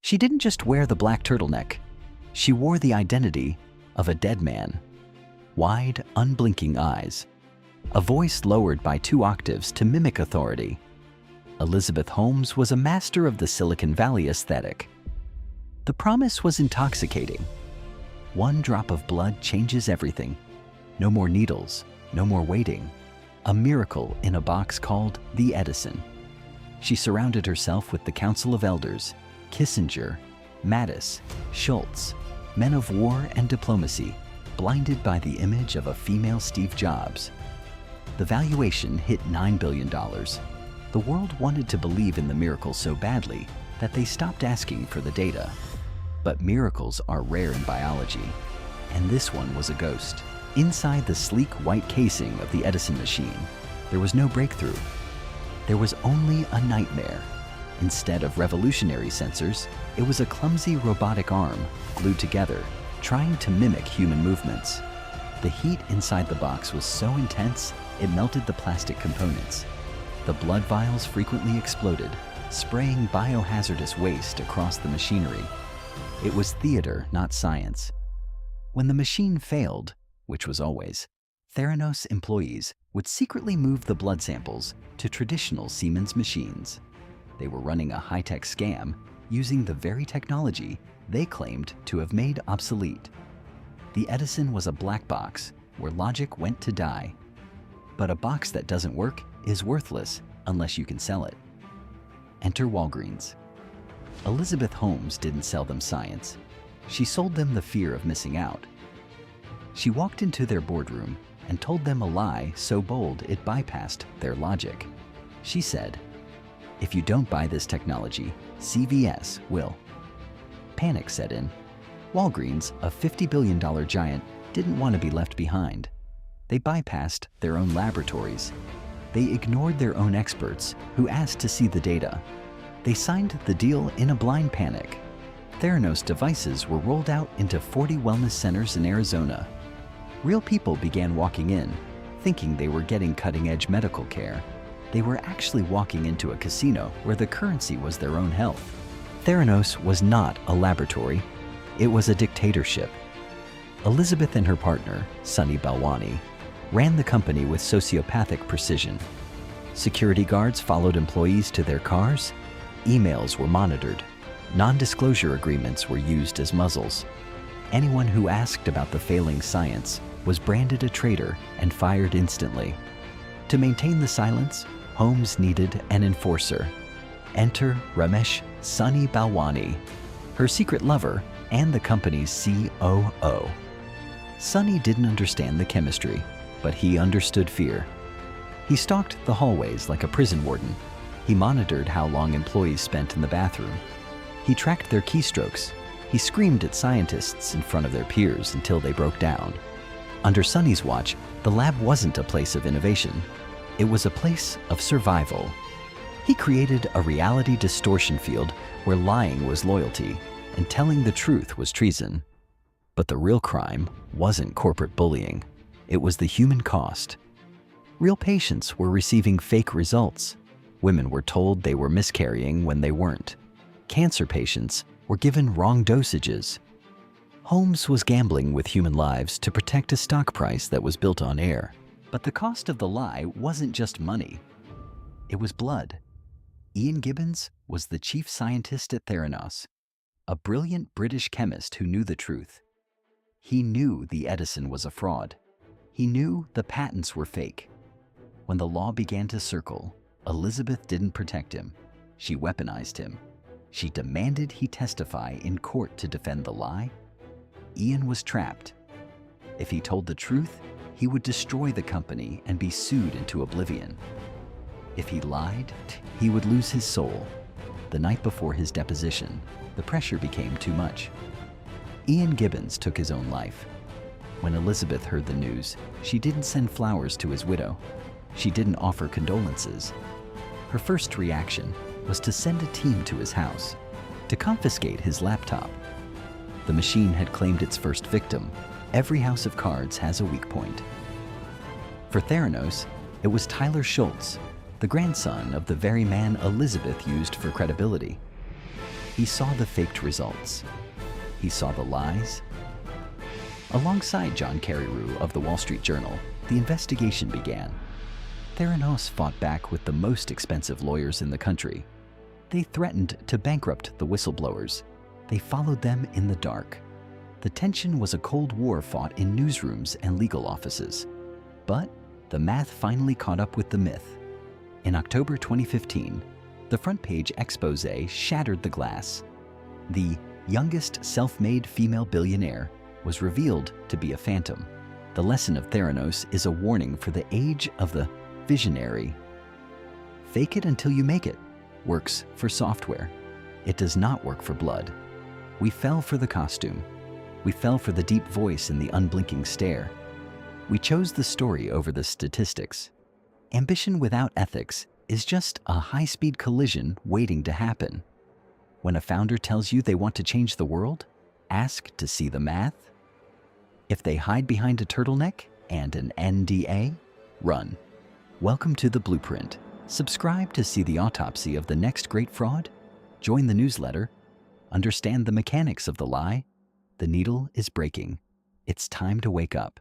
She didn't just wear the black turtleneck. She wore the identity of a dead man. Wide, unblinking eyes. A voice lowered by 2 octaves to mimic authority. Elizabeth Holmes was a master of the Silicon Valley aesthetic. The promise was intoxicating. 1 drop of blood changes everything. No more needles, no more waiting. A miracle in a box called the Edison. She surrounded herself with the Council of Elders, Kissinger, Mattis, Schultz, men of war and diplomacy, blinded by the image of a female Steve Jobs. The valuation hit $9 billion. The world wanted to believe in the miracle so badly that they stopped asking for the data. But miracles are rare in biology, and this one was a ghost. Inside the sleek white casing of the Edison machine, there was no breakthrough. There was only a nightmare. Instead of revolutionary sensors, it was a clumsy robotic arm glued together, trying to mimic human movements. The heat inside the box was so intense, it melted the plastic components. The blood vials frequently exploded, spraying biohazardous waste across the machinery. It was theater, not science. When the machine failed, which was always, Theranos employees would secretly move the blood samples to traditional Siemens machines. They were running a high-tech scam using the very technology they claimed to have made obsolete. The Edison was a black box where logic went to die. But a box that doesn't work is worthless unless you can sell it. Enter Walgreens. Elizabeth Holmes didn't sell them science. She sold them the fear of missing out. She walked into their boardroom and told them a lie so bold it bypassed their logic. She said, "If you don't buy this technology, CVS will." Panic set in. Walgreens, a $50 billion giant, didn't want to be left behind. They bypassed their own laboratories. They ignored their own experts who asked to see the data. They signed the deal in a blind panic. Theranos devices were rolled out into 40 wellness centers in Arizona. Real people began walking in, thinking they were getting cutting-edge medical care. They were actually walking into a casino where the currency was their own health. Theranos was not a laboratory. It was a dictatorship. Elizabeth and her partner, Sunny Balwani, ran the company with sociopathic precision. Security guards followed employees to their cars. Emails were monitored. Non-disclosure agreements were used as muzzles. Anyone who asked about the failing science was branded a traitor and fired instantly. To maintain the silence, Holmes needed an enforcer. Enter Ramesh Sunny Balwani, her secret lover and the company's COO. Sunny didn't understand the chemistry, but he understood fear. He stalked the hallways like a prison warden. He monitored how long employees spent in the bathroom. He tracked their keystrokes. He screamed at scientists in front of their peers until they broke down. Under Sunny's watch, the lab wasn't a place of innovation. It was a place of survival. He created a reality distortion field where lying was loyalty and telling the truth was treason. But the real crime wasn't corporate bullying. It was the human cost. Real patients were receiving fake results. Women were told they were miscarrying when they weren't. Cancer patients were given wrong dosages. Holmes was gambling with human lives to protect a stock price that was built on air. But the cost of the lie wasn't just money. It was blood. Ian Gibbons was the chief scientist at Theranos, a brilliant British chemist who knew the truth. He knew the Edison was a fraud. He knew the patents were fake. When the law began to circle, Elizabeth didn't protect him. She weaponized him. She demanded he testify in court to defend the lie. Ian was trapped. If he told the truth, he would destroy the company and be sued into oblivion. If he lied, he would lose his soul. The night before his deposition, the pressure became too much. Ian Gibbons took his own life. When Elizabeth heard the news, she didn't send flowers to his widow. She didn't offer condolences. Her first reaction was to send a team to his house, to confiscate his laptop. The machine had claimed its first victim. Every house of cards has a weak point. For Theranos, it was Tyler Schultz, the grandson of the very man Elizabeth used for credibility. He saw the faked results. He saw the lies. Alongside John Carreyrou of the Wall Street Journal, the investigation began. Theranos fought back with the most expensive lawyers in the country. They threatened to bankrupt the whistleblowers. They followed them in the dark. The tension was a Cold War fought in newsrooms and legal offices. But the math finally caught up with the myth. In October 2015, the front-page expose shattered the glass. The youngest self-made female billionaire was revealed to be a phantom. The lesson of Theranos is a warning for the age of the visionary. Fake it until you make it works for software. It does not work for blood. We fell for the costume. We fell for the deep voice and the unblinking stare. We chose the story over the statistics. Ambition without ethics is just a high-speed collision waiting to happen. When a founder tells you they want to change the world, ask to see the math. If they hide behind a turtleneck and an NDA, run. Welcome to the Blueprint. Subscribe to see the autopsy of the next great fraud. Join the newsletter. Understand the mechanics of the lie. The needle is breaking. It's time to wake up.